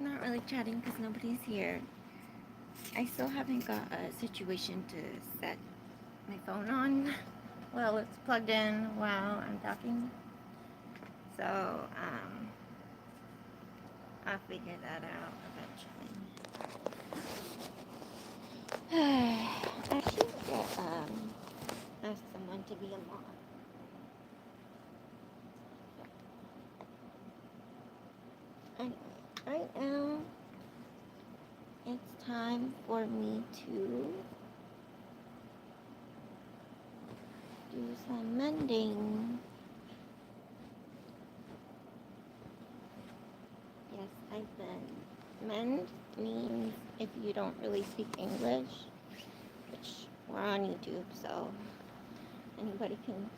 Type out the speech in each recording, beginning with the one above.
not really chatting because nobody's here. I still haven't got a situation to set my phone on. Well, it's plugged in while I'm talking. So, I'll figure that out eventually. I should get, ask someone to be a mod. Anyway, right now, it's time for me to do some mending. Yes, I've been. Mend means if you don't really speak English, which we're on YouTube, so anybody can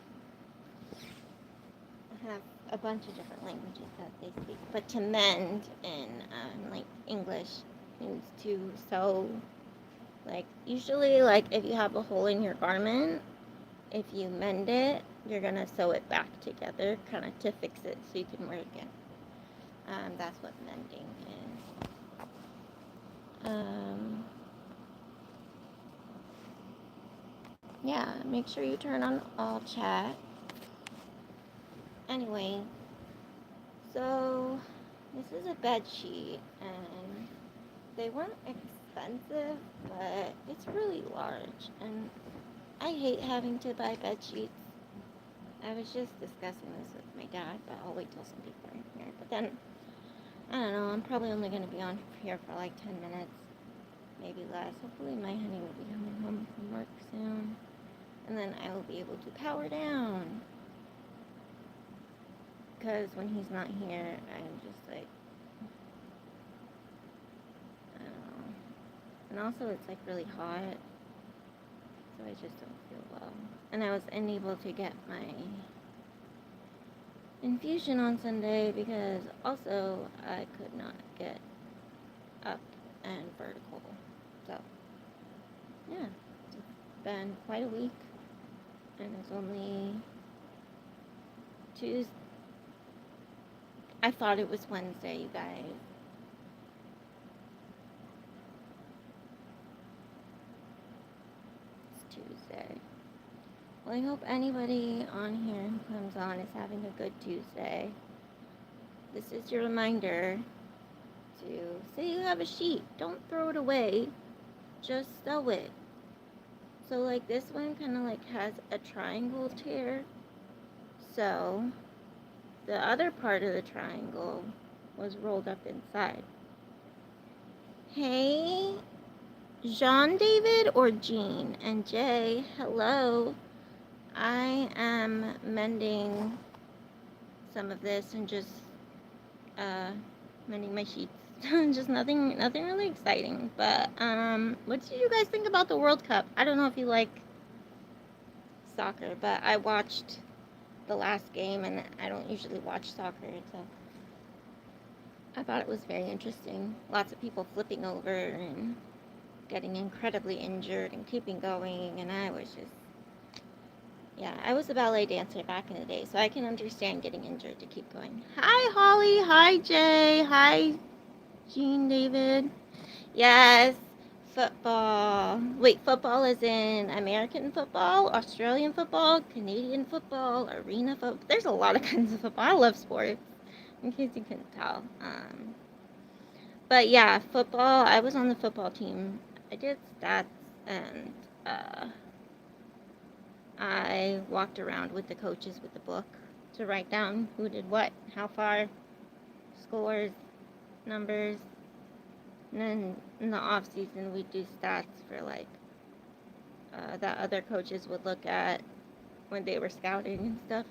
have a bunch of different languages that they speak. But to mend in like English means to sew. Like usually, like if you have a hole in your garment, if you mend it, you're gonna sew it back together, kind of to fix it so you can wear it again. That's what mending is. Yeah, make sure you turn on all chat. Anyway, so this is a bed sheet, and they weren't expensive, but it's really large, and I hate having to buy bed sheets. I was just discussing this with my dad, but I'll wait till some people are in here. But then, I don't know, I'm probably only going to be on here for like 10 minutes, maybe less. Hopefully my honey will be coming home from work soon, and then I will be able to power down. Because when he's not here, I'm just like, I don't know. And also, it's like really hot, so I just don't feel well. And I was unable to get my infusion on Sunday because also I could not get up and vertical. So, yeah, it's been quite a week, and it's only Tuesday. I thought it was Wednesday, you guys. It's Tuesday. Well, I hope anybody on here who comes on is having a good Tuesday. This is your reminder to say you have a sheet. Don't throw it away. Just sew it. So like this one kind of like has a triangle tear. So the other part of the triangle was rolled up inside. Hey, Jean David or Jean and Jay, hello. I am mending some of this and just mending my sheets. Just nothing really exciting. But what did you guys think about the World Cup? I don't know if you like soccer, but I watched the last game, and I don't usually watch soccer, so I thought it was very interesting. Lots of people flipping over and getting incredibly injured and keeping going, and I was just, yeah, I was a ballet dancer back in the day, so I can understand getting injured to keep going. Hi, Holly. Hi, Jay. Hi, Jean David. Yes, football. Wait, football is in American football, Australian football, Canadian football, arena football. There's a lot of kinds of football. I love sports, in case you couldn't tell. But yeah, football. I was on the football team. I did stats, and I walked around with the coaches with the book to write down who did what, how far, scores, numbers. And then in the off season, we do stats for like that other coaches would look at when they were scouting and stuff.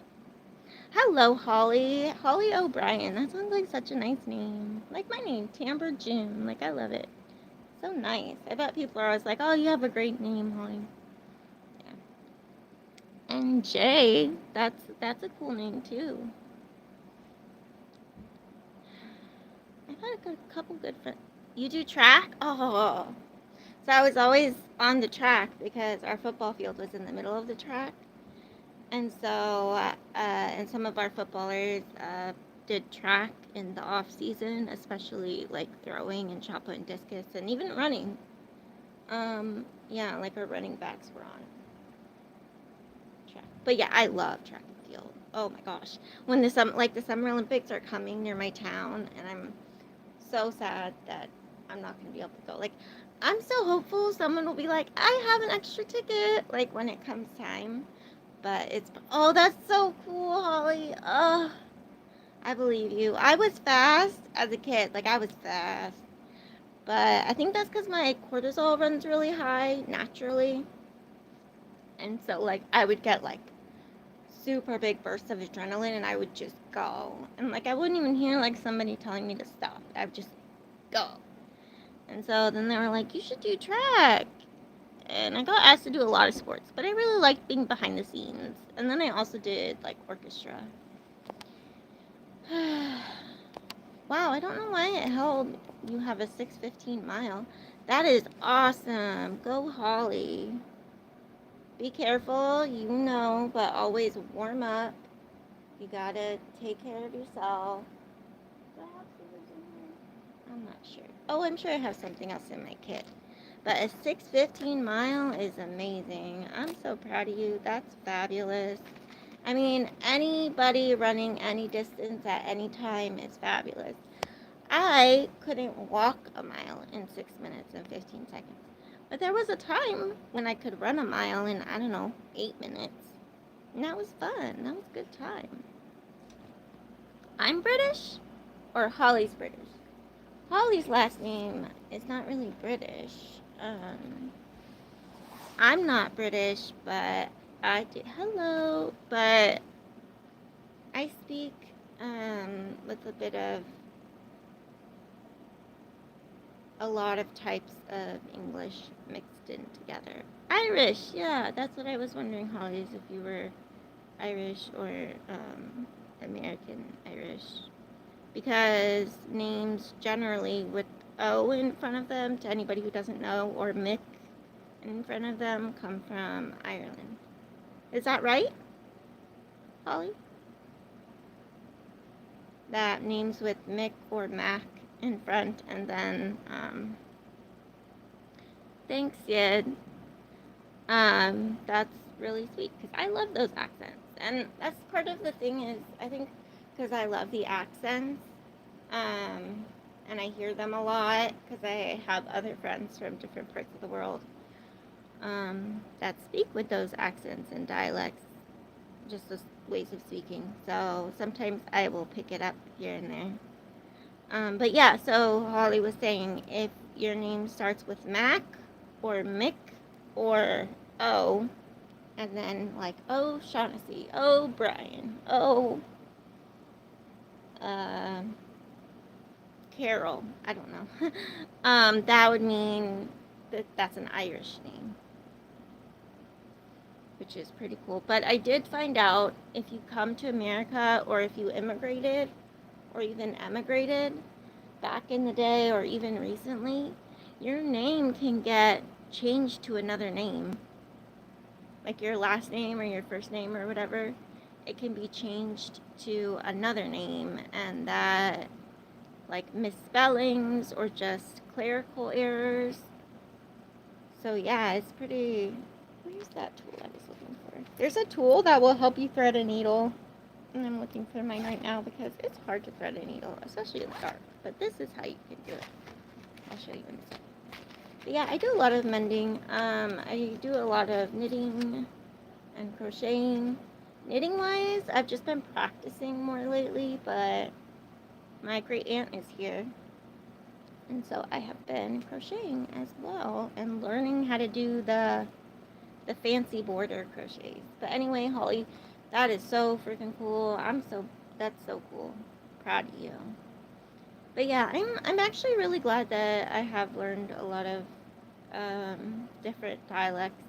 Hello, Holly. Holly O'Brien. That sounds like such a nice name. Like my name, Tamber June. Like I love it. So nice. I bet people are always like, "Oh, you have a great name, Holly." Yeah. And Jay. That's a cool name too. I've had a couple good friends. You do track? Oh. So I was always on the track because our football field was in the middle of the track. And so, and some of our footballers did track in the off season, especially like throwing and shot put and discus and even running. Yeah, like our running backs were on track. But yeah, I love track and field. Oh my gosh. When the Summer Olympics are coming near my town, and I'm so sad that I'm not going to be able to go. Like, I'm so hopeful someone will be like, I have an extra ticket, like when it comes time. But oh, that's so cool, Holly. Oh, I believe you. I was fast as a kid. Like, I was fast. But I think that's because my cortisol runs really high naturally. And so, like, I would get, like, super big bursts of adrenaline and I would just go. And, like, I wouldn't even hear, like, somebody telling me to stop. I would just go. And so then they were like, you should do track. And I got asked to do a lot of sports, but I really liked being behind the scenes. And then I also did, like, orchestra. Wow, I don't know why it held you have a 6:15 mile. That is awesome. Go Holly. Be careful, you know, but always warm up. You gotta take care of yourself. Do I have scissors in here? I'm not sure. Oh, I'm sure I have something else in my kit. But a 6:15 mile is amazing. I'm so proud of you. That's fabulous. I mean, anybody running any distance at any time is fabulous. I couldn't walk a mile in 6 minutes and 15 seconds. But there was a time when I could run a mile in, I don't know, 8 minutes. And that was fun. That was a good time. I'm British? Or Holly's British? Holly's last name is not really British. I'm not British, but hello, but I speak with a lot of types of English mixed in together. Irish, yeah, that's what I was wondering, Holly, is if you were Irish or American Irish. Because names generally with O in front of them, to anybody who doesn't know, or Mick in front of them, come from Ireland. Is that right, Holly? That names with Mick or Mac in front, and then, thanks, Sid. That's really sweet, because I love those accents. And that's part of the thing is, I think, because I love the accents, and I hear them a lot, because I have other friends from different parts of the world, that speak with those accents and dialects, just those ways of speaking. So sometimes I will pick it up here and there. But yeah, so Holly was saying, if your name starts with Mac or Mick or O, and then like Shaughnessy, Brian, Carol, I don't know. That would mean that's an Irish name, which is pretty cool. But I did find out if you come to America or if you immigrated or even emigrated back in the day or even recently, your name can get changed to another name. Like your last name or your first name or whatever, it can be changed to another name, and that, like, misspellings or just clerical errors. So yeah, it's pretty. Where's that tool I was looking for? There's a tool that will help you thread a needle, and I'm looking for mine right now because it's hard to thread a needle, especially in the dark. But this is how you can do it. I'll show you in a second. But yeah, I do a lot of mending. I do a lot of knitting and crocheting. Knitting wise, I've just been practicing more lately, but my great aunt is here, and so I have been crocheting as well and learning how to do the fancy border crochets. But anyway, Holly, that is so freaking cool. That's so cool. Proud of you. But yeah, I'm actually really glad that I have learned a lot of different dialects.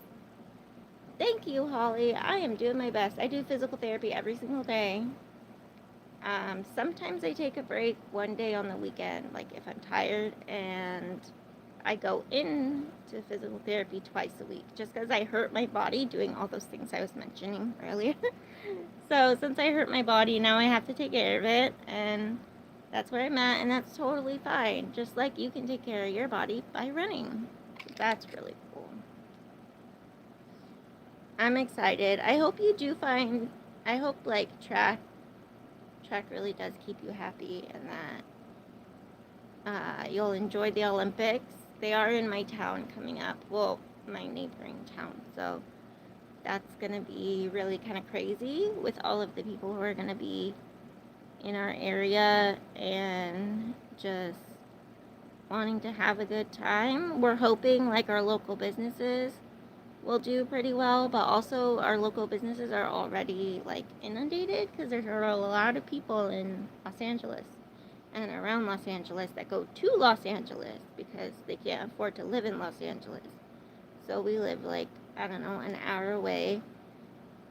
Thank you, Holly. I am doing my best. I do physical therapy every single day. Sometimes I take a break one day on the weekend, like if I'm tired, and I go in to physical therapy twice a week just because I hurt my body doing all those things I was mentioning earlier. So since I hurt my body, now I have to take care of it, and that's where I'm at, and that's totally fine. Just like you can take care of your body by running. That's really cool. I'm excited. I hope you do find. I hope like track really does keep you happy, and that you'll enjoy the Olympics. They are in my town coming up. Well, my neighboring town. So that's gonna be really kind of crazy with all of the people who are gonna be in our area and just wanting to have a good time. We're hoping like our local businesses will do pretty well, but also our local businesses are already like inundated because there are a lot of people in Los Angeles and around Los Angeles that go to Los Angeles because they can't afford to live in Los Angeles. So we live like, I don't know, an hour away.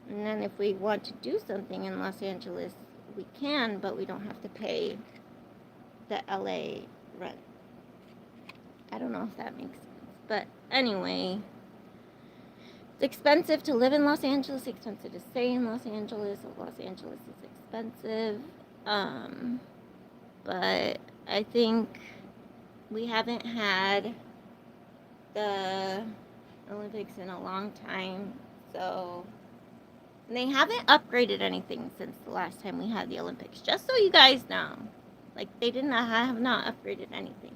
And then if we want to do something in Los Angeles, we can, but we don't have to pay the LA rent. I don't know if that makes sense. But anyway, it's expensive to live in Los Angeles, expensive to stay in Los Angeles. Los Angeles is expensive. But I think we haven't had the Olympics in a long time. So they haven't upgraded anything since the last time we had the Olympics. Just so you guys know. Like, they have not upgraded anything.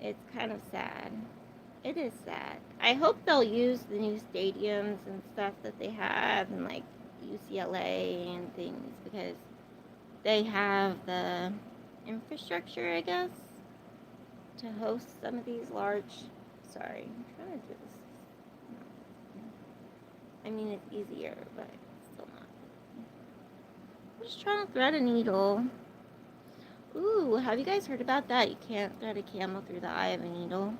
It's kind of sad. It is sad. I hope they'll use the new stadiums and stuff that they have in, like, UCLA and things, because they have the infrastructure, I guess, to host some of these large... Sorry, I'm trying to do this. I mean, it's easier, but still not. I'm just trying to thread a needle. Ooh, have you guys heard about that? You can't thread a camel through the eye of a needle.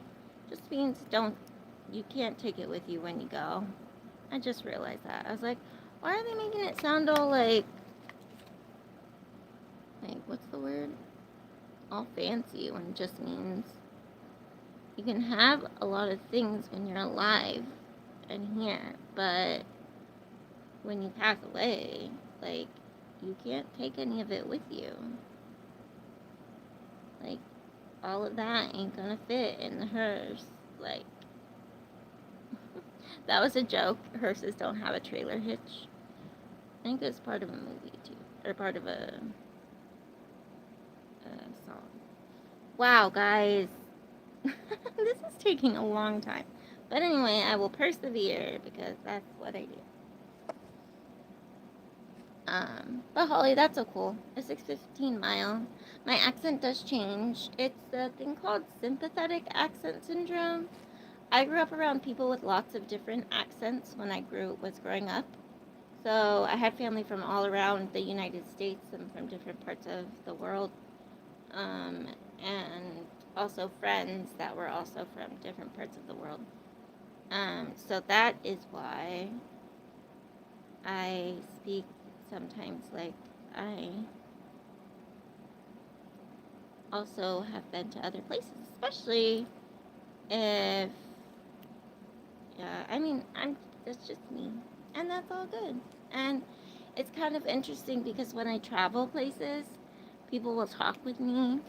Just means you can't take it with you when you go. I just realized that. I was like, why are they making it sound all like, what's the word? All fancy when it just means you can have a lot of things when you're alive and here, but when you pass away, like, you can't take any of it with you. Like, all of that ain't gonna fit in the hearse. Like, that was a joke. Hearses don't have a trailer hitch. I think it's part of a movie too, or part of a song. Wow, guys, this is taking a long time. But anyway, I will persevere because that's what I do. But Holly, that's so cool. A 615 mile. My accent does change. It's a thing called sympathetic accent syndrome. I grew up around people with lots of different accents when I was growing up. So I had family from all around the United States and from different parts of the world. And also friends that were also from different parts of the world. So that is why I speak sometimes like I also have been to other places, especially if, yeah, I mean, that's just me, and that's all good. And it's kind of interesting because when I travel places, people will talk with me,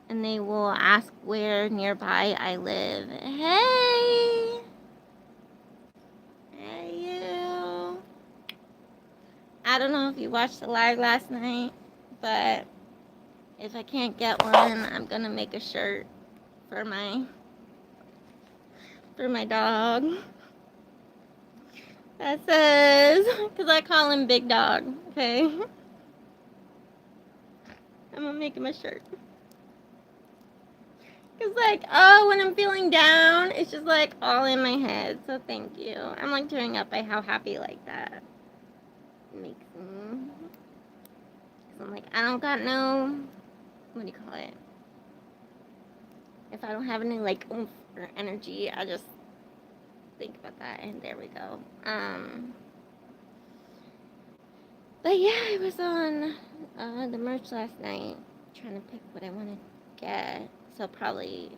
and they will ask where nearby I live. Hey! Hey, you! I don't know if you watched the live last night, but if I can't get one, I'm gonna make a shirt for my dog that says, because I call him Big Dog, okay? I'm gonna make him a shirt. Because, like, oh, when I'm feeling down, it's just, like, all in my head. So thank you. I'm, like, tearing up by how happy, like, that makes me. Because I'm like, I don't got no, what do you call it? If I don't have any, like, oomph or energy, I just think about that, and there we go. But yeah, I was on the merch last night trying to pick what I want to get. So probably,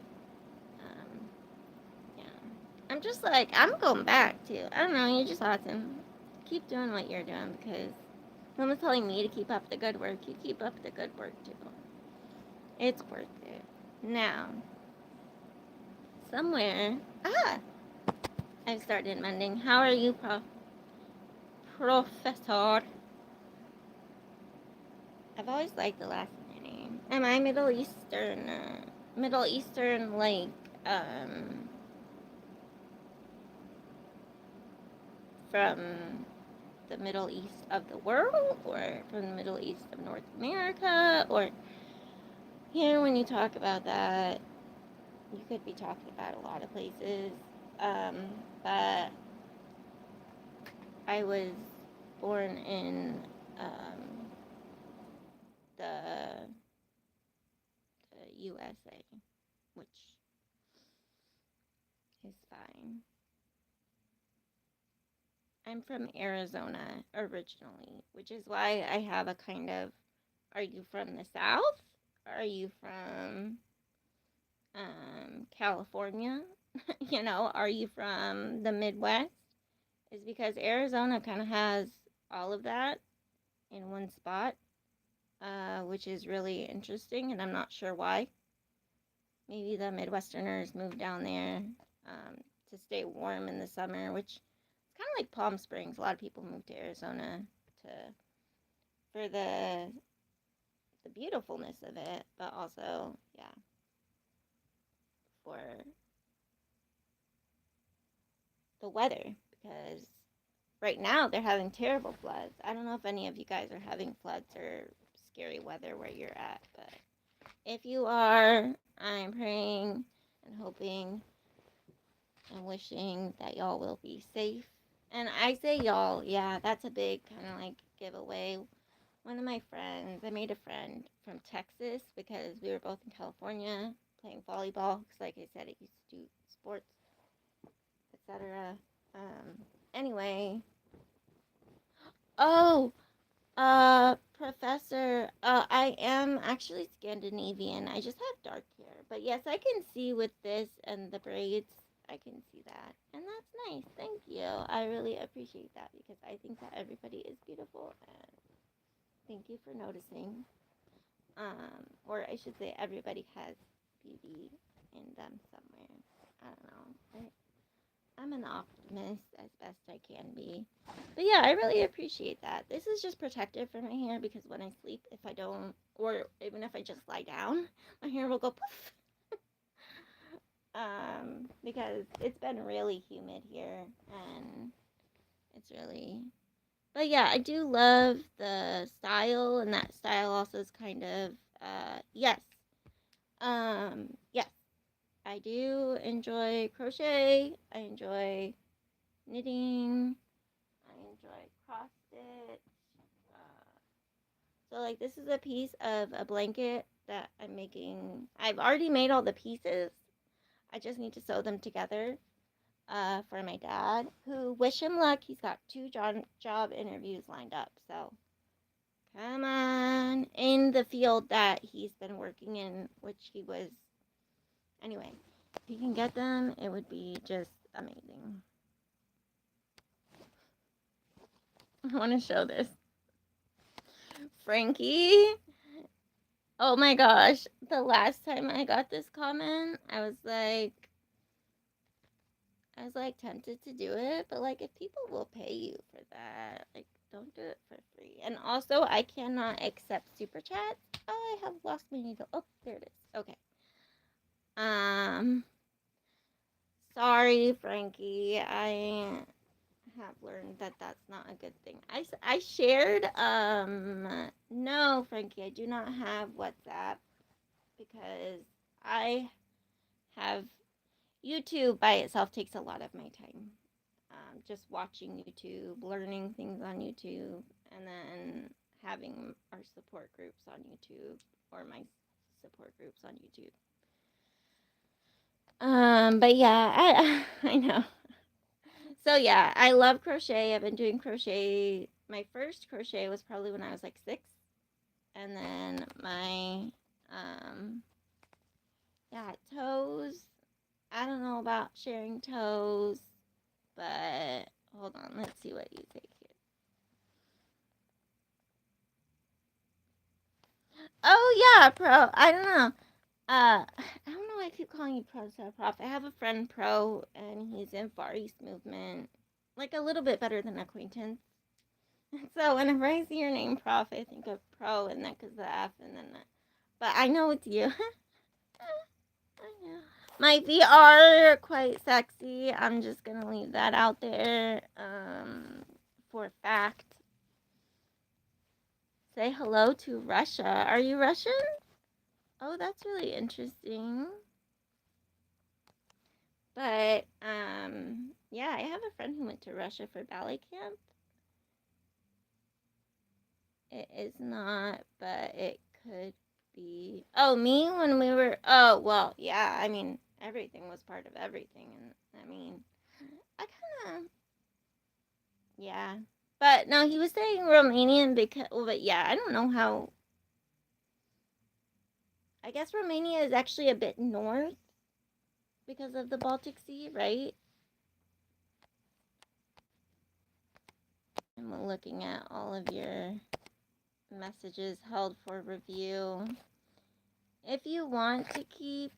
yeah. I'm just like, I'm going back to. I don't know. You're just awesome. Keep doing what you're doing because someone's telling me to keep up the good work. You keep up the good work too. It's worth it. Now, somewhere. Ah, I've started mending. How are you, Professor? I've always liked the last name. Am I Middle Eastern? Middle Eastern, like, um, from the Middle East of the world, or from the Middle East of North America, or, when you talk about that, you could be talking about a lot of places. Um, but I was born in the, the USA, which is fine. I'm from Arizona originally, which is why I have a kind of, are you from the South? Are you from California? Are you from the Midwest? Is because Arizona kind of has all of that in one spot, which is really interesting, and I'm not sure why. Maybe the Midwesterners moved down there to stay warm in the summer, which is kind of like Palm Springs. A lot of people move to Arizona to for the beautifulness of it, but also, yeah, for the weather because right now they're having terrible floods. I don't know if any of you guys are having floods or scary weather where you're at, but if you are, I'm praying and hoping and wishing that y'all will be safe. And I say y'all, yeah, that's a big kind of like giveaway. One of my friends, I made a friend from Texas because we were both in California playing volleyball. Because, like I said, I used to do sports, etc. Anyway, oh, Professor, I am actually Scandinavian. I just have dark hair. But yes, I can see with this and the braids, I can see that. And that's nice. Thank you. I really appreciate that because I think that everybody is beautiful. And thank you for noticing. Or I should say, everybody has beauty in them somewhere. I don't know. I'm an optimist as best I can be. But yeah, I really appreciate that. This is just protective for my hair because when I sleep, if I don't, or even if I just lie down, my hair will go poof. Because it's been really humid here and it's really. But yeah, I do love the style, and that style also is kind of, yes. Yes, I do enjoy crochet. I enjoy knitting. I enjoy cross stitch. So like this is a piece of a blanket that I'm making. I've already made all the pieces. I just need to sew them together for my dad, who, wish him luck. He's got 2 job interviews lined up. So come on, in the field that he's been working in, which he was. Anyway, if he can get them, it would be just amazing. I want to show this. Frankie. Oh my gosh. The last time I got this comment, I was like tempted to do it, but like if people will pay you for that, like don't do it for free. And also I cannot accept super chats. Oh, I have lost my needle. Oh, there it is. Okay. Um Sorry, Frankie. I have learned that that's not a good thing. I shared no, Frankie, I do not have WhatsApp because I have YouTube by itself takes a lot of my time. Just watching YouTube, learning things on YouTube, and then having our support groups on YouTube or my support groups on YouTube. But yeah, I know. So yeah, I love crochet. I've been doing crochet. My first crochet was probably when I was like 6, and then my Yeah, toes. I don't know about sharing toes, but hold on. Let's see what you take here. Oh yeah, pro. I don't know. I don't know why I keep calling you pro, so prof. I have a friend pro, and he's in Far East movement, like a little bit better than acquaintance. So whenever I see your name, prof, I think of pro, and that because the F, and then that. But I know it's you. My VR are quite sexy. I'm just gonna leave that out there. For fact. Say hello to Russia. Are you Russian? Oh, that's really interesting. But yeah, I have a friend who went to Russia for ballet camp. It is not, but it could be. Oh, me when we were. Oh, well, yeah. I mean, everything was part of everything, and I mean, I kind of. Yeah, but no, he was saying Romanian because. Well, but yeah, I don't know how. I guess Romania is actually a bit north because of the Baltic Sea, right? I'm looking at all of your messages held for review. If you want to keep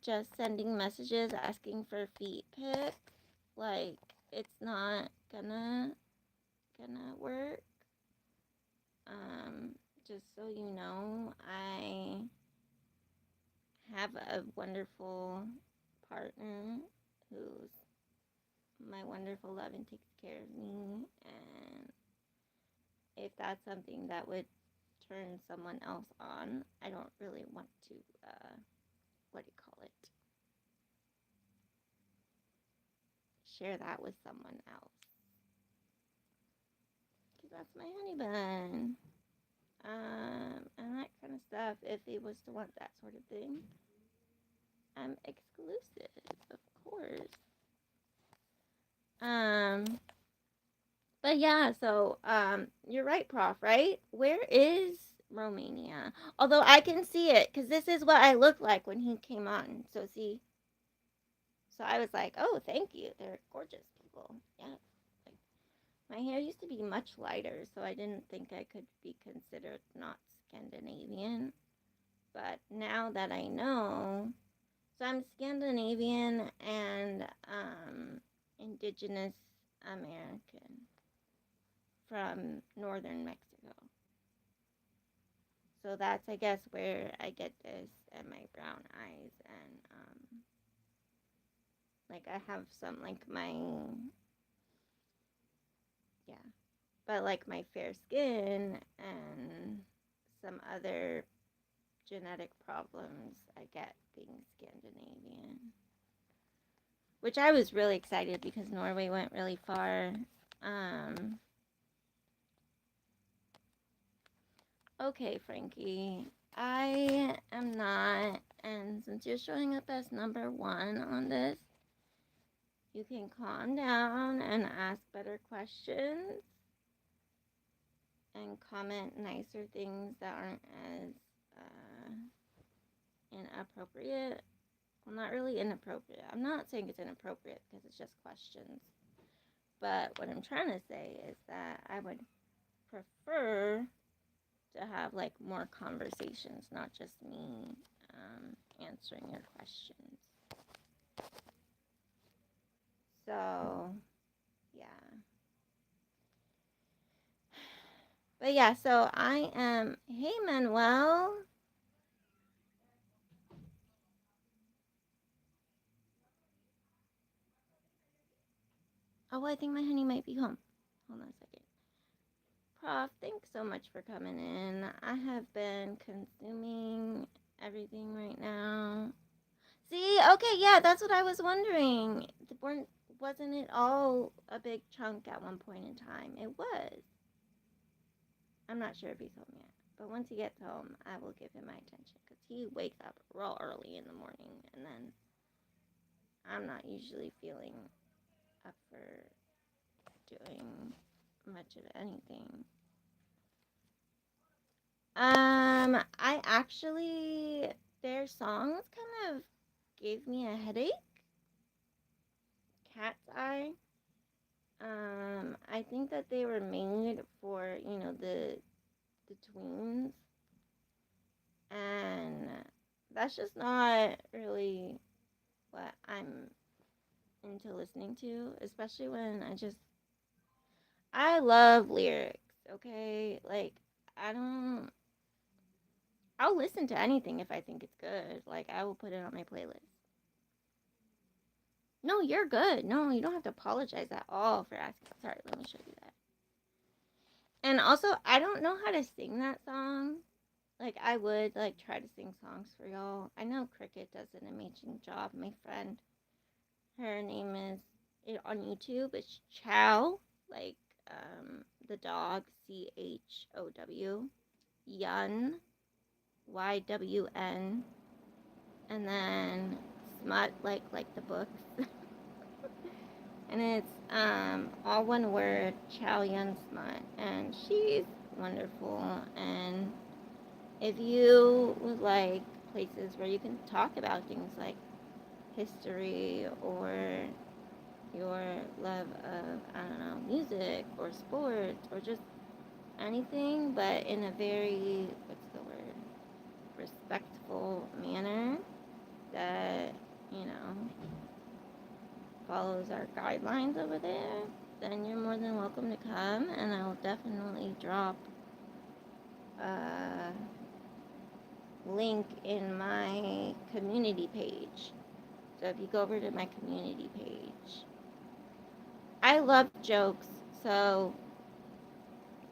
just sending messages asking for feet pic, like it's not gonna work. Just so you know, I have a wonderful partner who's my wonderful love and takes care of me, and if that's something that would turn someone else on, I don't really want to what do you call it, share that with someone else, because that's my honey bun. And that kind of stuff. If he was to want that sort of thing, I'm exclusive, of course. Um, but yeah, so you're right, Prof. Right? Where is Romania? Although I can see it because this is what I looked like when he came on. So see, so I was like, oh, thank you. They're gorgeous people. Yeah. Like, my hair used to be much lighter, so I didn't think I could be considered not Scandinavian. But now that I know, so I'm Scandinavian and Indigenous American from northern Mexico. So that's, I guess, where I get this and my brown eyes and like I have some like my yeah, but like my fair skin and some other genetic problems I get being Scandinavian. Which I was really excited because Norway went really far. Um, okay, Frankie, I am not, and since you're showing up as number one on this, you can calm down and ask better questions and comment nicer things that aren't as inappropriate. Well, not really inappropriate. I'm not saying it's inappropriate because it's just questions. But what I'm trying to say is that I would prefer to have like more conversations, not just me answering your questions. So, yeah. But yeah, so I am. Hey, Manuel. Oh, I think my honey might be home. Hold on a second. Prof, thanks so much for coming in. I have been consuming everything right now. See, okay, yeah, that's what I was wondering. Wasn't it all a big chunk at one point in time? It was. I'm not sure if he's home yet, but once he gets home, I will give him my attention because he wakes up real early in the morning, and then I'm not usually feeling up for doing much of anything. I actually their songs kind of gave me a headache. Cat's Eye. I think that they were made for, the tweens, and that's just not really what I'm into listening to, especially when I love lyrics, okay? Like, I don't, I'll listen to anything if I think it's good. Like, I will put it on my playlist. No, you're good. No, you don't have to apologize at all for asking. Sorry, let me show you that. And also, I don't know how to sing that song. Like, I would, like, try to sing songs for y'all. I know Cricket does an amazing job. My friend, her name is, on YouTube, it's Chow, like, the dog, Chow, Yun, YWN, and then Smut, like the books. And it's all one word, Chow Yun Smut, and she's wonderful. And if you would like places where you can talk about things like history or your love of, I don't know, music or sports or just anything, but in a very, what's the word, respectful manner that, you know, follows our guidelines over there, then you're more than welcome to come, and I will definitely drop a link in my community page. So if you go over to my community page, I love jokes, so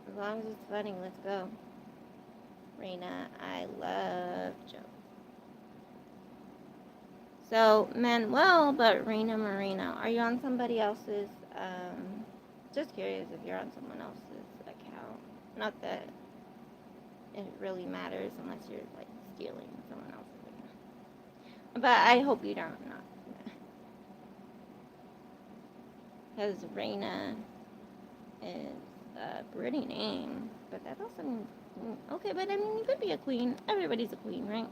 as long as it's funny, let's go. Reina, I love jokes. So, Manuel, but Reina Marina, are you on somebody else's, just curious if you're on someone else's account. Not that it really matters unless you're, like, stealing someone else's account. But I hope you don't, not. Because Reina is a pretty name, but that also means, okay, but I mean, you could be a queen. Everybody's a queen, right?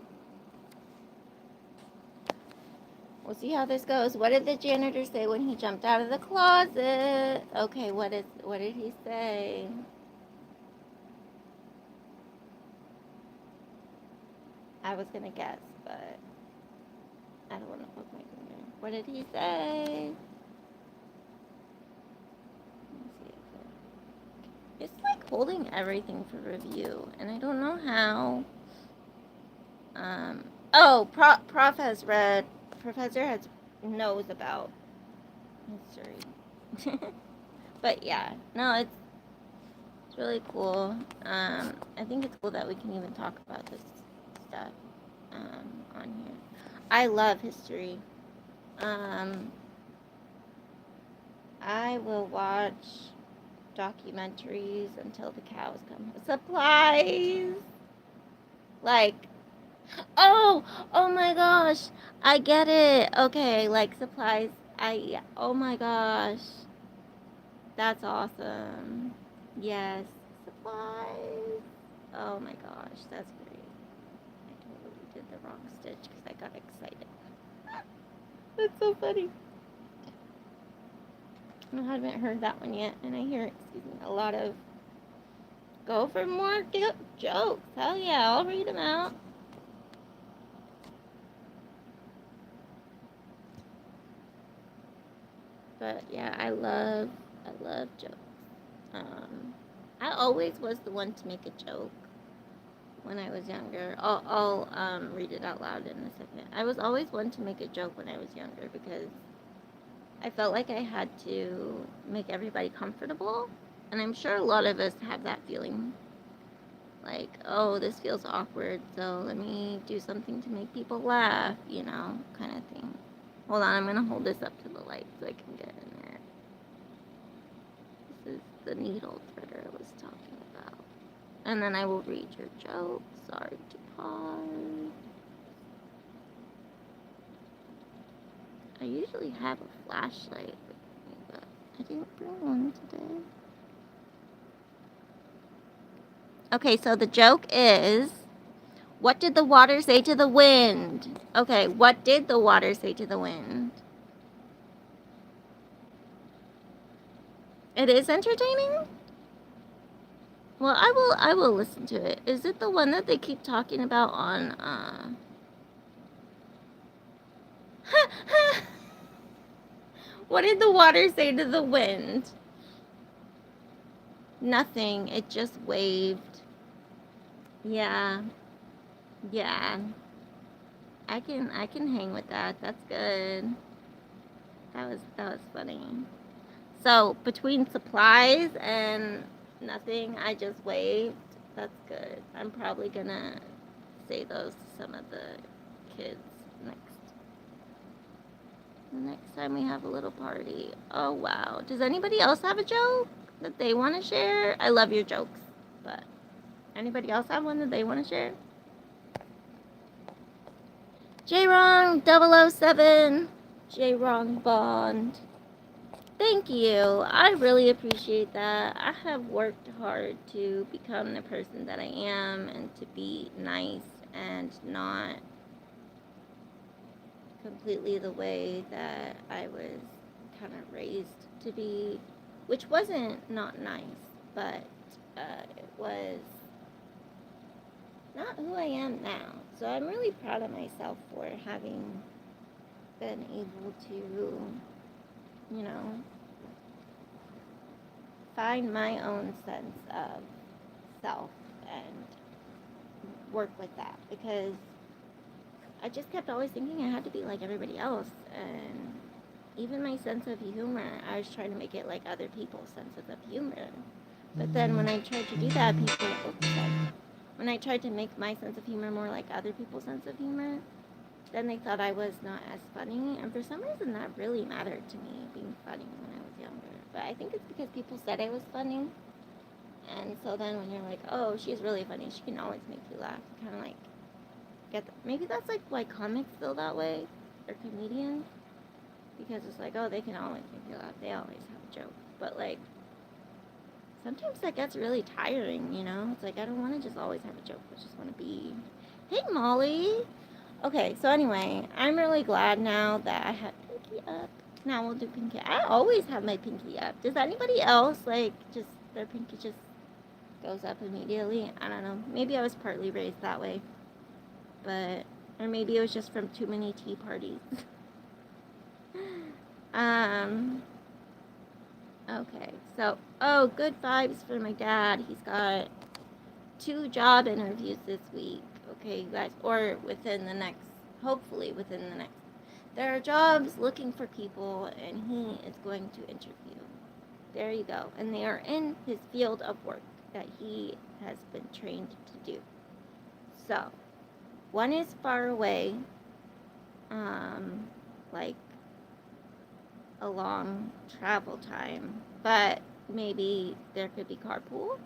We'll see how this goes. What did the janitor say when he jumped out of the closet? Okay, what did he say? I was gonna guess, but I don't want to poke my finger. What did he say? It's like holding everything for review, and I don't know how. Professor knows about history. But yeah, no, it's really cool. I think it's cool that we can even talk about this stuff on here. I love history. I will watch documentaries until the cows come. Supplies! Like, oh my gosh, I get it. Okay, like supplies. Oh my gosh. That's awesome. Yes, supplies. Oh my gosh, that's great. I totally did the wrong stitch because I got excited. That's so funny. I haven't heard that one yet, and I hear, a lot of go for more jokes. Hell yeah, I'll read them out. But yeah, I love jokes. I always was the one to make a joke when I was younger. I'll read it out loud in a second. I was always one to make a joke when I was younger because I felt like I had to make everybody comfortable, and I'm sure a lot of us have that feeling. Like, oh, this feels awkward, so let me do something to make people laugh, kind of thing. Hold on, I'm gonna hold this up to the light so I can get in there. This is the needle threader I was talking about. And then I will read your joke. Sorry to pause. I usually have a flashlight with me, but I didn't bring one today. Okay, so the joke is, What did the water say to the wind? Okay, what did the water say to the wind? It is entertaining? Well, I will listen to it. Is it the one that they keep talking about on What did the water say to the wind? Nothing. It just waved. Yeah. Yeah. I can hang with that. That's good. That was funny. So, between supplies and nothing, I just waved. That's good. I'm probably gonna say those to some of the kids next time we have a little party. Oh wow. Does anybody else have a joke that they want to share? I love your jokes, but anybody else have one that they want to share? J-Wrong 007. J-Wrong Bond. Thank you. I really appreciate that. I have worked hard to become the person that I am and to be nice and not completely the way that I was kind of raised to be, which wasn't not nice, but it was not who I am now. So I'm really proud of myself for having been able to, you know, find my own sense of self and work with that, because I just kept always thinking I had to be like everybody else, and even my sense of humor, I was trying to make it like other people's senses of humor. But then when I tried to do that, when I tried to make my sense of humor more like other people's sense of humor, then they thought I was not as funny, and for some reason that really mattered to me, being funny when I was younger. But I think it's because people said I was funny, and so then when you're like, oh, she's really funny, she can always make you laugh, kind of like maybe that's like why comics feel that way, or comedians, because it's like, oh, they can always make you laugh, they always have a joke. But like sometimes that gets really tiring, you know? It's like I don't want to just always have a joke, I just want to be, hey Molly. Okay, so anyway, I'm really glad now that I had pinky up. Now we'll do pinky. I always have my pinky up. Does anybody else like just their pinky just goes up immediately? I don't know. Maybe I was partly raised that way, but or maybe it was just from too many tea parties. Okay, so good vibes for my dad. He's got 2 job interviews this week. Okay, you guys, or within the next, hopefully within the next. There are jobs looking for people, and he is going to interview. There you go. And they are in his field of work that he has been trained to do. So, one is far away, like a long travel time, but maybe there could be carpool.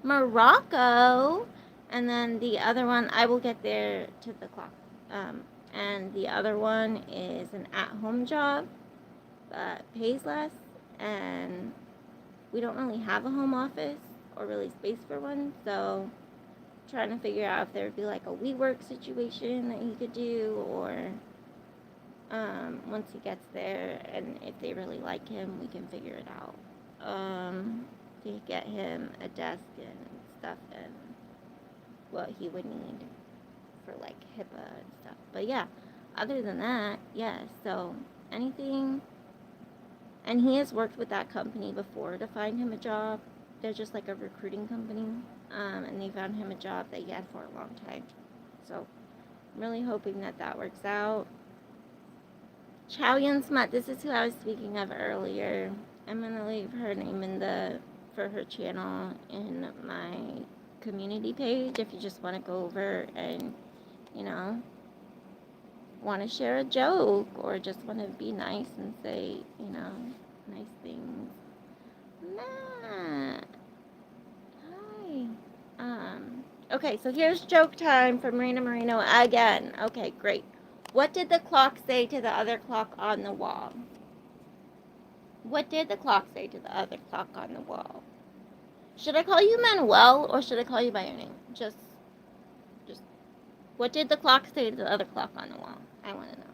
Morocco, and then the other one, I will get there to the clock. And the other one is an at-home job, but pays less, and we don't really have a home office or really space for one, so trying to figure out if there would be like a WeWork situation that he could do, or once he gets there, and if they really like him, we can figure it out. To get him a desk and stuff, and what he would need for like HIPAA and stuff. But yeah, other than that, yeah, so anything. And he has worked with that company before to find him a job. They're just like a recruiting company, and they found him a job that he had for a long time. So I'm really hoping that that works out. Chow Yun Smut, this is who I was speaking of earlier. I'm gonna leave her name for her channel in my community page if you just want to go over and, you know, want to share a joke or just want to be nice and say, you know, nice things. Matt, hi. Okay, so here's joke time from Marina Marino again. Okay, great. What did the clock say to the other clock on the wall? What did the clock say to the other clock on the wall? Should I call you Manuel or should I call you by your name? Just What did the clock say to the other clock on the wall? I want to know.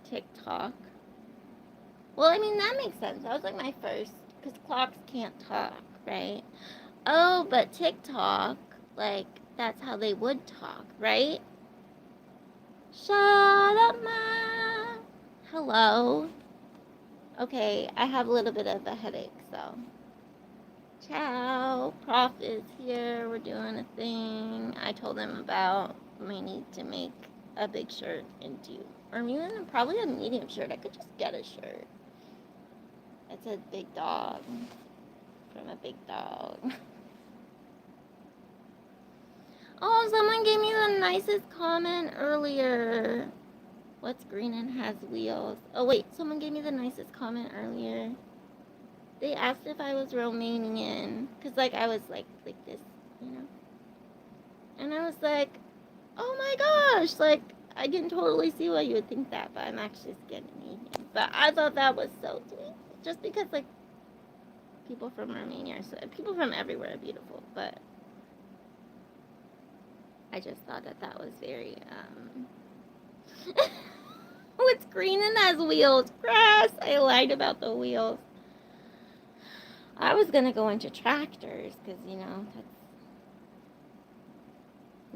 TikTok. Well, I mean, that makes sense. That was like my first, because clocks can't talk, right? Oh, but TikTok, like, that's how they would talk, right? Shut up, ma. Hello. Okay, I have a little bit of a headache, so. Ciao. Prof is here. We're doing a thing. I told him about my need to make a big shirt into, or even probably a medium shirt. I could just get a shirt. It's a big dog from a big dog. Oh, someone gave me the nicest comment earlier. What's green and has wheels? Oh, wait, someone gave me the nicest comment earlier. They asked if I was Romanian, because, like, I was, like this, you know? And I was like, oh my gosh, like, I can totally see why you would think that, but I'm actually Scandinavian. But I thought that was so sweet, just because, like, people from Romania, so people from everywhere are beautiful, but I just thought that that was very, oh, it's green and has wheels. Grass. I lied about the wheels. I was gonna go into tractors, because, you know, that's...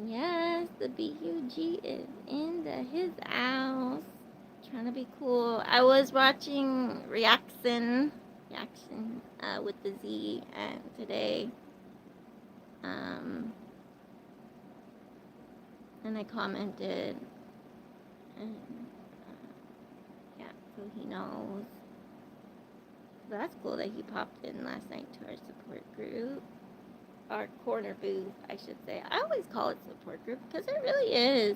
Yes, the BUG is in his house. Trying to be cool. I was watching Reaction, with the Z, and today, and I commented, and, yeah, so he knows. So that's cool that he popped in last night to our support group. Our corner booth, I should say. I always call it support group, because it really is.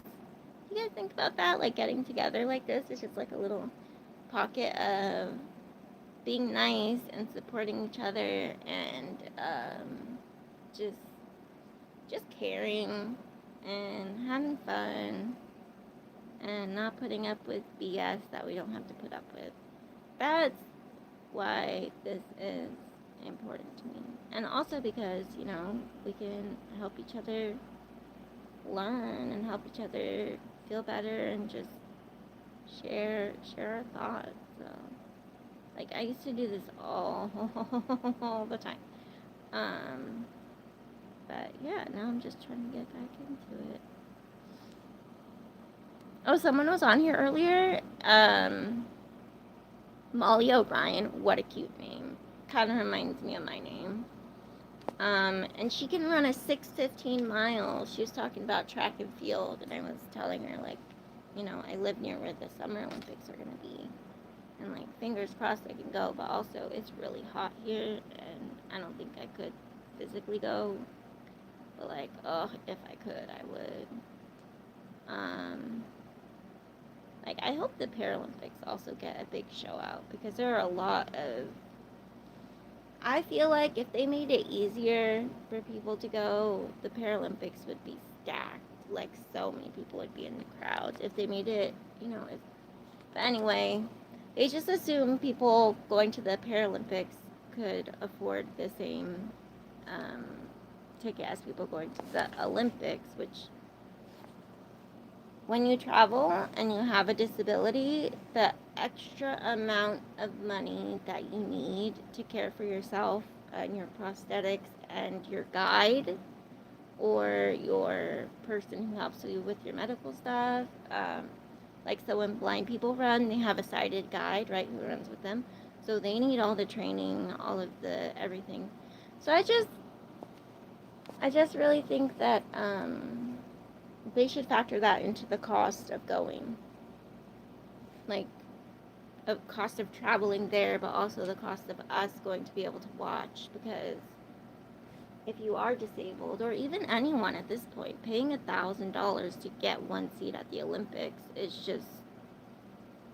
You guys think about that? Like, getting together like this is just like a little pocket of being nice and supporting each other, and just caring and having fun and not putting up with BS that we don't have to put up with. That's why this is important to me. And also because, you know, we can help each other learn and help each other feel better and just share our thoughts. So, like, I used to do this all the time. But yeah, now I'm just trying to get back into it. Oh, someone was on here earlier. Molly O'Brien. What a cute name. Kind of reminds me of my name. And she can run a 6:15 miles. She was talking about track and field, and I was telling her, like, you know, I live near where the Summer Olympics are gonna be, and, like, fingers crossed I can go. But also, it's really hot here, and I don't think I could physically go. But, like, oh, if I could, I would. Like, I hope the Paralympics also get a big show out, because there are a lot of... I feel like if they made it easier for people to go, the Paralympics would be stacked. Like, so many people would be in the crowds. If they made it, you know, but anyway, they just assume people going to the Paralympics could afford the same ticket as people going to the Olympics, which, when you travel and you have a disability, the extra amount of money that you need to care for yourself and your prosthetics and your guide or your person who helps you with your medical stuff, like, so when blind people run, they have a sighted guide, right, who runs with them. So they need all the training, all of the everything. So I just really think that they should factor that into the cost of going. Like, a cost of traveling there, but also the cost of us going to be able to watch, because if you are disabled, or even anyone at this point, paying $1,000 to get one seat at the Olympics is just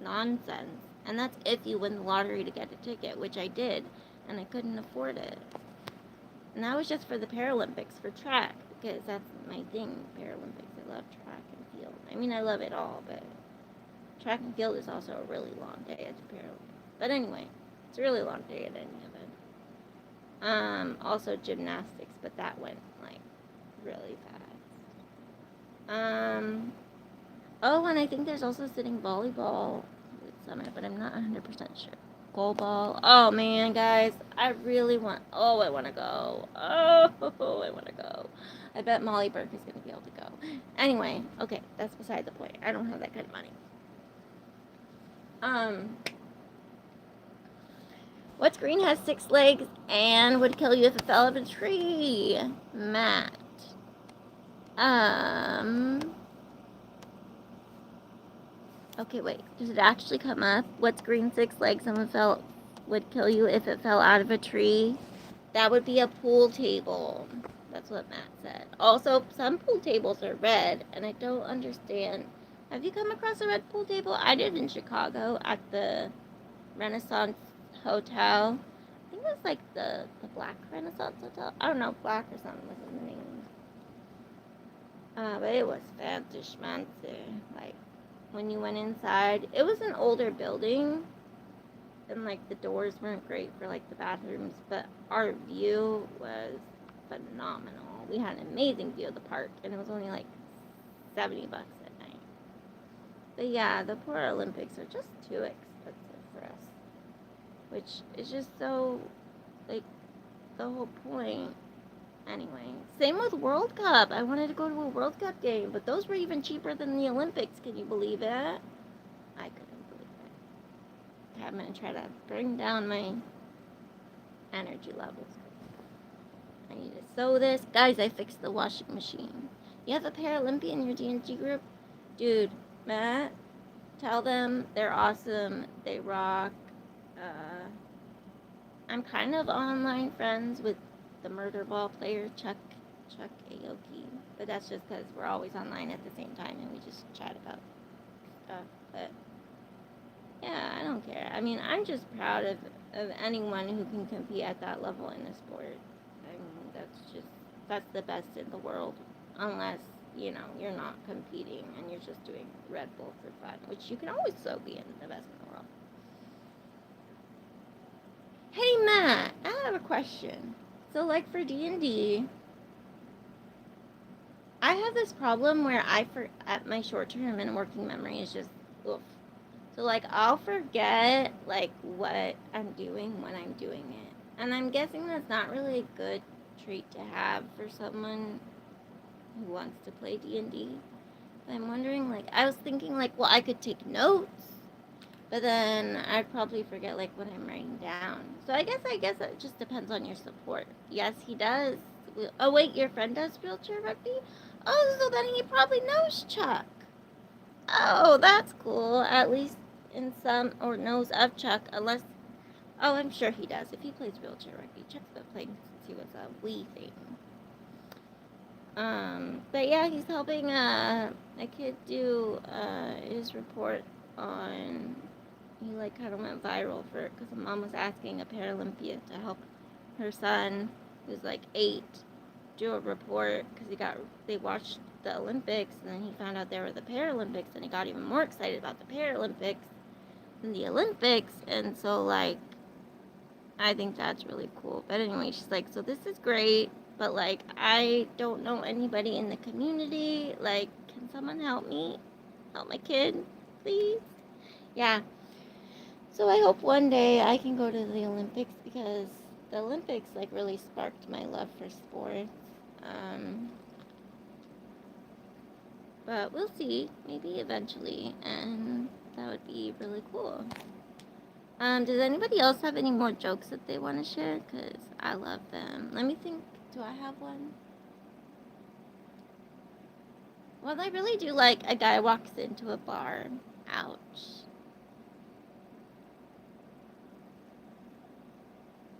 nonsense. And that's if you win the lottery to get a ticket, which I did, and I couldn't afford it. And that was just for the Paralympics, for track, because that's my thing, Paralympics. I love track and field. I mean, I love it all, but track and field is also a really long day at the Paralympics. But anyway, it's a really long day at any event. Also gymnastics, but that went like really fast. Oh, and I think there's also sitting volleyball at Summit, but I'm not 100% sure. Goalball. Oh man, guys, I really want. Oh, I want to go. Oh, I want to go. I bet Molly Burke is gonna be able to go. Anyway, okay, that's beside the point. I don't have that kind of money. Um, what green has 6 legs and would kill you if it fell out of a tree? Matt. Okay, wait. Does it actually come up? What's green 6 legs and would kill you if it fell out of a tree? That would be a pool table. That's what Matt said. Also, some pool tables are red, and I don't understand. Have you come across a red pool table? I did in Chicago at the Renaissance Hotel. I think it was like the Black Renaissance Hotel. I don't know, Black or something was in the name. But it was fancy schmancy. Like, when you went inside, it was an older building, and like the doors weren't great for like the bathrooms, but our view was phenomenal. We had an amazing view of the park, and it was only like $70 at night. But yeah, the poor Olympics are just too expensive for us, which is just so like the whole point. Anyway, same with World Cup. I wanted to go to a World Cup game, but those were even cheaper than the Olympics. Can you believe it? I couldn't believe it. I'm gonna try to bring down my energy levels. I need to sew this. Guys, I fixed the washing machine. You have a Paralympian in your D&G group? Dude, Matt, tell them they're awesome. They rock. I'm kind of online friends with the murder ball player, Chuck Aoki. But that's just because we're always online at the same time and we just chat about stuff. But yeah, I don't care. I mean, I'm just proud of anyone who can compete at that level in a sport. I mean, that's the best in the world. Unless, you're not competing and you're just doing Red Bull for fun, which you can always so be in the best in the world. Hey Matt, I have a question. So like for D&D, I have this problem where at my short-term and working memory is just oof. So like I'll forget like what I'm doing when I'm doing it. And I'm guessing that's not really a good trait to have for someone who wants to play D&D. But I'm wondering like I was thinking like well I could take notes, but then I'd probably forget like what I'm writing down. So I guess it just depends on your support. Yes, he does. Oh wait, your friend does wheelchair rugby? Oh, so then he probably knows Chuck. Oh, that's cool. At least in some, or knows of Chuck, unless, oh, I'm sure he does. If he plays wheelchair rugby, Chuck's been playing since he was a wee thing. But yeah, he's helping a kid do his report on. He like kind of went viral for it because a mom was asking a Paralympia to help her son, who's like 8, do a report because they watched the Olympics and then he found out there were the Paralympics and he got even more excited about the Paralympics than the Olympics, and so like I think that's really cool. But anyway, she's like, so this is great, but like I don't know anybody in the community. Like, can someone help me? Help my kid, please? Yeah. So I hope one day I can go to the Olympics because the Olympics like really sparked my love for sports. But we'll see. Maybe eventually, and that would be really cool. Does anybody else have any more jokes that they want to share? Because I love them. Let me think. Do I have one? Well, I really do like a guy walks into a bar. Ouch.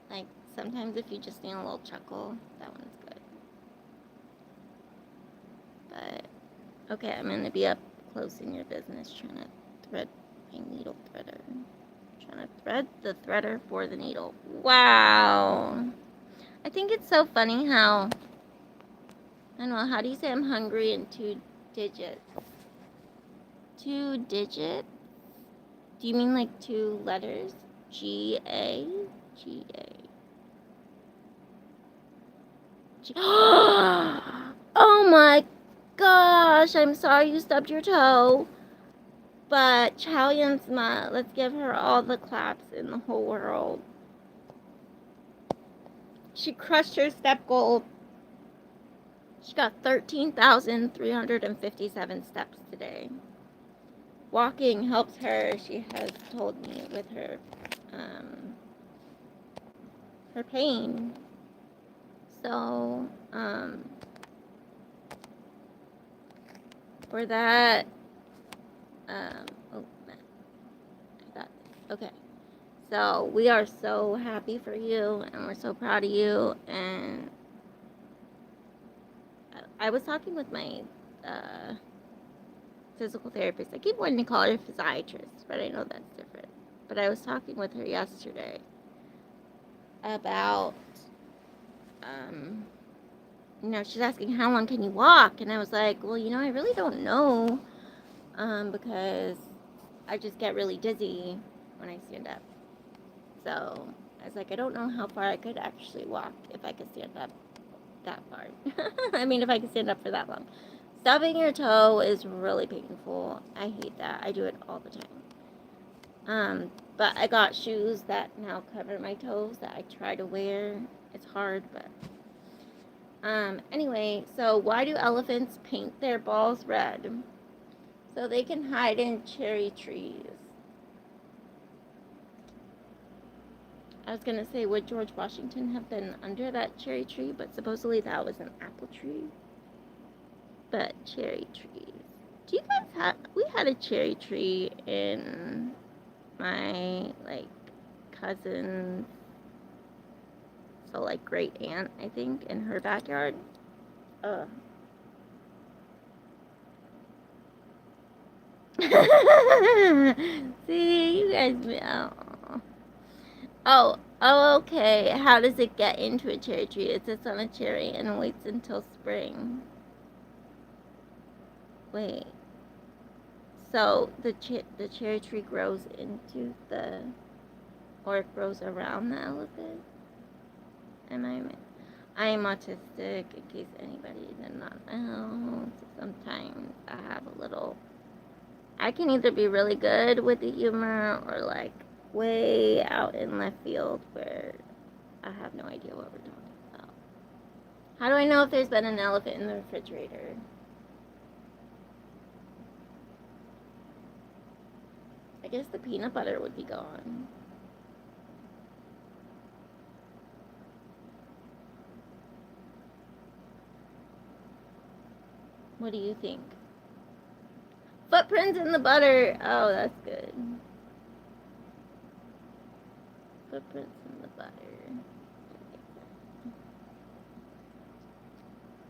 Like, sometimes if you just need a little chuckle, that one's good. But, okay, I'm going to be up close in your business trying to thread my needle threader. Trying to thread the threader for the needle. Wow. I think it's so funny how, I don't know, how do you say I'm hungry in 2 digits? 2 digits? Do you mean like 2 letters? G-A? G-A. She, oh my gosh, I'm sorry you stubbed your toe. But Chow Yun-sma, let's give her all the claps in the whole world. She crushed her step goal. She got 13,357 steps today. Walking helps her, she has told me, with her pain. So, for that, oh, I got this. Okay. So, we are so happy for you, and we're so proud of you, and I was talking with my physical therapist. I keep wanting to call her physiatrist, but I know that's different. But I was talking with her yesterday about, she's asking how long can you walk, and I was like, well, I really don't know, because I just get really dizzy when I stand up. So I was like, I don't know how far I could actually walk if I could stand up that far. I mean, if I could stand up for that long. Stubbing your toe is really painful. I hate that. I do it all the time. But I got shoes that now cover my toes that I try to wear. It's hard, but anyway, so why do elephants paint their balls red? So they can hide in cherry trees. I was gonna say, would George Washington have been under that cherry tree? But supposedly that was an apple tree. But cherry trees. Do you guys have? We had a cherry tree in my cousin, so great aunt, I think, in her backyard. See, you guys. Oh, okay. How does it get into a cherry tree? It sits on a cherry and waits until spring. Wait. So the cherry tree grows into or it grows around the elephant? I am autistic, in case anybody did not know. So sometimes I have I can either be really good with the humor or way out in left field where I have no idea what we're talking about. How do I know if there's been an elephant in the refrigerator? I guess the peanut butter would be gone. What do you think? Footprints in the butter. Oh, that's good. Footprints in the butter.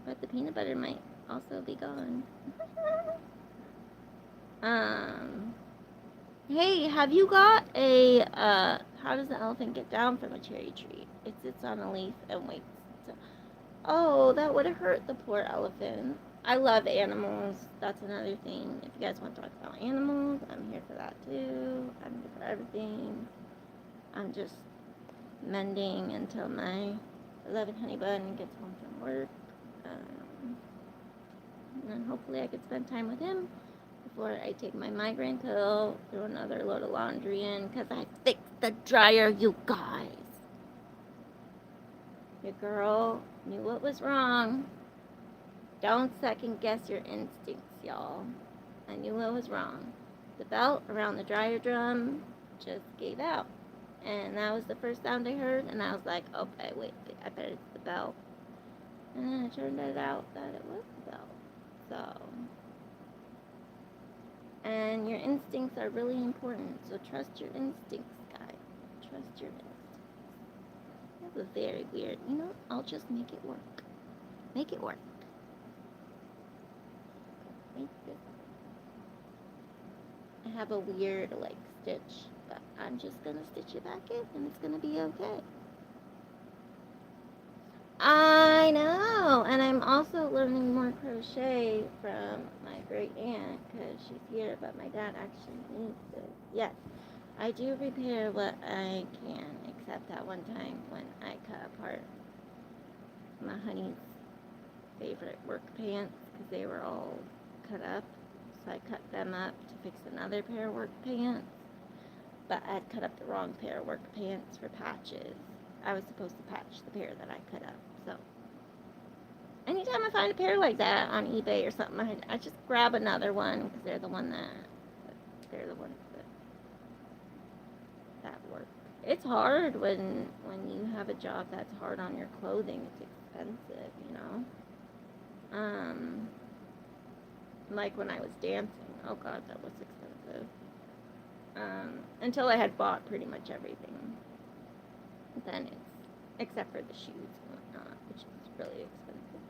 But the peanut butter might also be gone. Hey, have you got how does the elephant get down from a cherry tree? It sits on a leaf and waits. Oh, that would have hurt the poor elephant. I love animals. That's another thing. If you guys want to talk about animals, I'm here for that too. I'm here for everything. I'm just mending until my beloved honey bun gets home from work. And then hopefully I could spend time with him before I take my migraine pill, throw another load of laundry in, because I fixed the dryer, you guys. Your girl knew what was wrong. Don't second guess your instincts, y'all. I knew what was wrong. The belt around the dryer drum just gave out. And that was the first sound I heard, and I was like, okay, wait, I bet it's the belt. And then it turned out that it was the belt. So, and your instincts are really important, so trust your instincts, guys. Trust your instincts. That was very weird. I'll just make it work. Make it work. I have a weird stitch, but I'm just gonna stitch it back in and it's gonna be okay. I know, and I'm also learning more crochet from my great aunt because she's here, but my dad actually needs it. Yes, I do repair what I can, except that one time when I cut apart my honey's favorite work pants because they were all cut up. So I cut them up to fix another pair of work pants. But I had cut up the wrong pair of work pants for patches. I was supposed to patch the pair that I cut up. So anytime I find a pair like that on eBay or something, I just grab another one because they're the ones that work. It's hard when you have a job that's hard on your clothing. It's expensive, you know. Like when I was dancing. Oh God, that was expensive. Until I had bought pretty much everything. Then it's except for the shoes and whatnot, which is really expensive.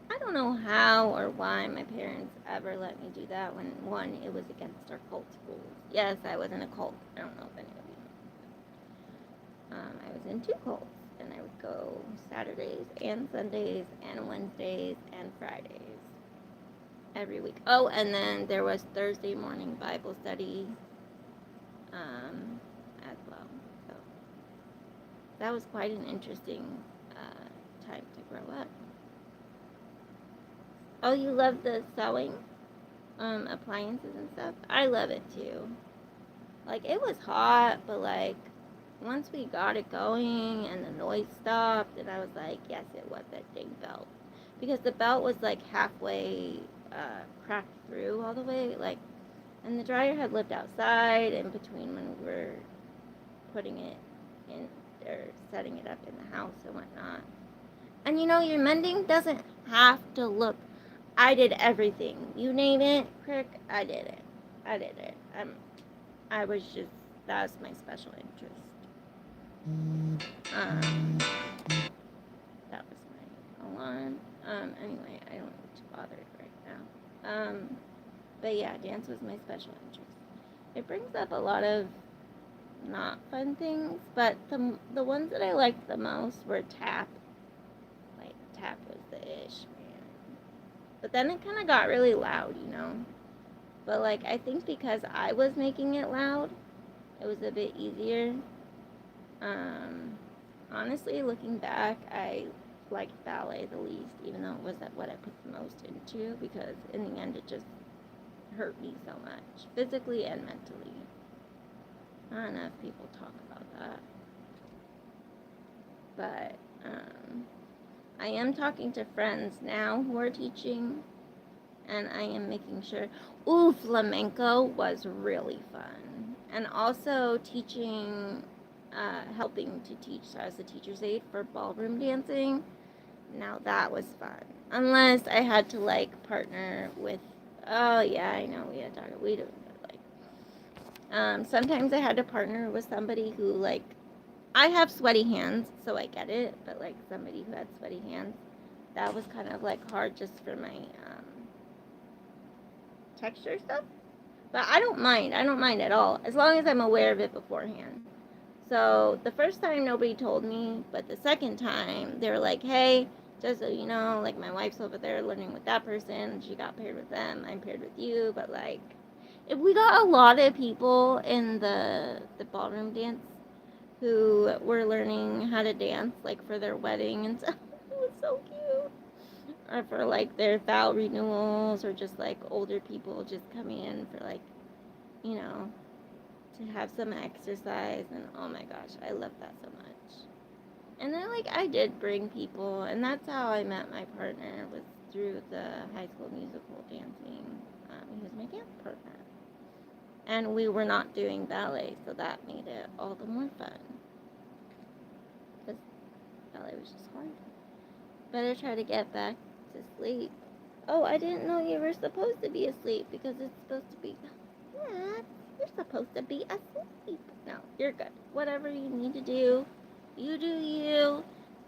I don't know how or why my parents ever let me do that when, one, it was against our cult rules. Yes, I was in a cult. I don't know if any of you know. I was in 2 cults, and I would go Saturdays and Sundays and Wednesdays and Fridays every week. Oh, and then there was Thursday morning Bible study as well. So that was quite an interesting time to grow up. Oh, you love the sewing appliances and stuff? I love it too. Like, it was hot, but like once we got it going and the noise stopped, and I was like, yes, it was that dang belt. Because the belt was like halfway cracked through all the way, like, and the dryer had lived outside in between when we were putting it in or setting it up in the house and whatnot. And you know, your mending doesn't have to look. I did everything. You name it, Crick, I did it. I did it. I was just, that was my special interest. That was my alarm. Anyway, I don't need to bother it right now. But yeah, dance was my special interest. It brings up a lot of not fun things, but the ones that I liked the most were tap. Like, tap was the ish, man. But then it kind of got really loud, you know? But like, I think because I was making it loud, it was a bit easier. Honestly, looking back, I liked ballet the least, even though it was what I put the most into, because in the end it just hurt me so much, physically and mentally. Not enough people talk about that. But I am talking to friends now who are teaching, and I am making sure. Ooh, flamenco was really fun. And also teaching, helping to teach. So I was a teacher's aide for ballroom dancing. Now that was fun. Unless I had to like partner with. Oh yeah, I know we had to talk. We don't like. Sometimes I had to partner with somebody who like. I have sweaty hands, so I get it. But like somebody who had sweaty hands, that was kind of like hard just for my texture stuff. But I don't mind. I don't mind at all, as long as I'm aware of it beforehand. So the first time nobody told me, but the second time they were like, hey, just so you know, like my wife's over there learning with that person. She got paired with them. I'm paired with you. But like, if we got a lot of people in the ballroom dance who were learning how to dance, like for their wedding and stuff. It was so cute. Or for like their vow renewals, or just like older people just coming in for like, you know, to have some exercise. And oh my gosh, I love that so much. And then like I did bring people, and that's how I met my partner, was through the High School Musical dancing. He was my dance partner. And we were not doing ballet, so that made it all the more fun. Because ballet was just hard. Better try to get back to sleep. Oh, I didn't know you were supposed to be asleep, because it's supposed to be. What? You're supposed to be asleep. No, you're good. Whatever you need to do, you do you.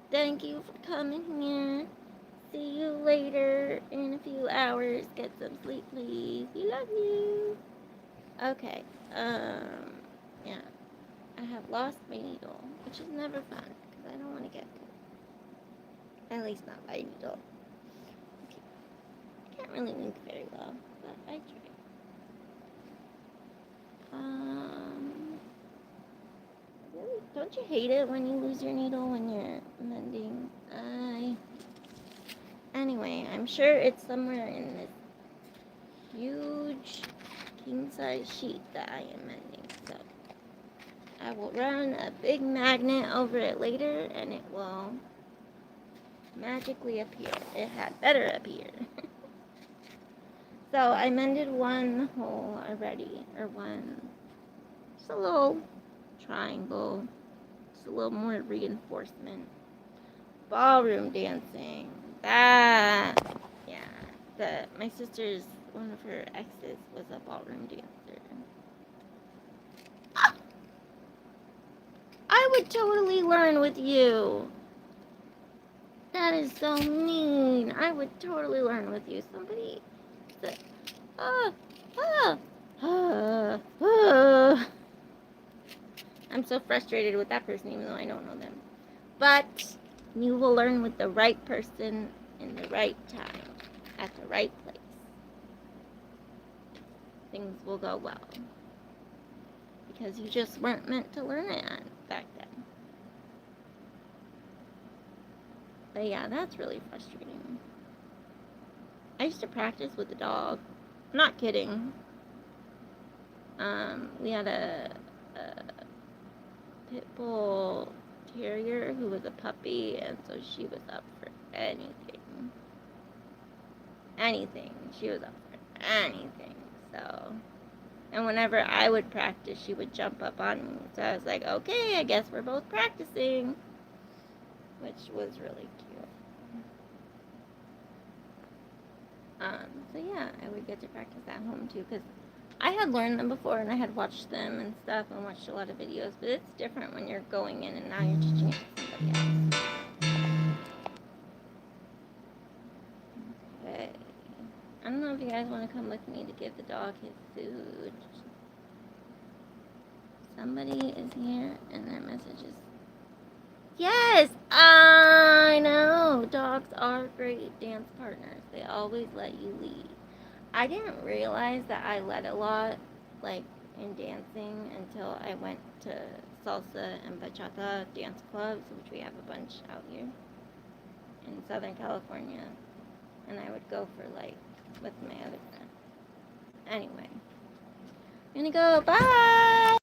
Thank you for coming here. See you later in a few hours. Get some sleep, please. We love you. Okay. Yeah. I have lost my needle, which is never fun, because I don't want to get it. At least not my needle. Okay. I can't really wink very well, but I try. Really? Don't you hate it when you lose your needle when you're mending? I Anyway, I'm sure it's somewhere in this huge king-size sheet that I am mending. So I will run a big magnet over it later, and it will magically appear. It had better appear. So I mended one hole already, or one, just a little triangle, just a little more reinforcement. Ballroom dancing. That, yeah. My sister's, one of her exes was a ballroom dancer. Ah! I would totally learn with you. That is so mean. I would totally learn with you. Somebody said, ah, ah, ah, ah. I'm so frustrated with that person even though I don't know them. But you will learn with the right person in the right time, at the right place. Things will go well. Because you just weren't meant to learn it back then. But yeah, that's really frustrating. I used to practice with a dog. I'm not kidding. We had a pit bull terrier who was a puppy, and so she was up for anything. Anything. She was up for anything. So, and whenever I would practice, she would jump up on me. So I was like, okay, I guess we're both practicing, which was really cute. So yeah, I would get to practice at home too, because I had learned them before and I had watched them and stuff and watched a lot of videos, but it's different when you're going in and now you're teaching it to somebody else. Okay. I don't know if you guys want to come with me to give the dog his food. Somebody is here and their message is, yes, I know. Dogs are great dance partners. They always let you lead. I didn't realize that I led a lot, like, in dancing until I went to salsa and bachata dance clubs, which we have a bunch out here in Southern California. And I would go for, like, with my other friend. Anyway, I'm gonna go. Bye!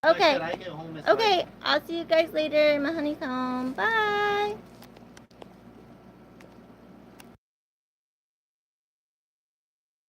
Okay. Okay, I'll see you guys later. My honey's home. Bye!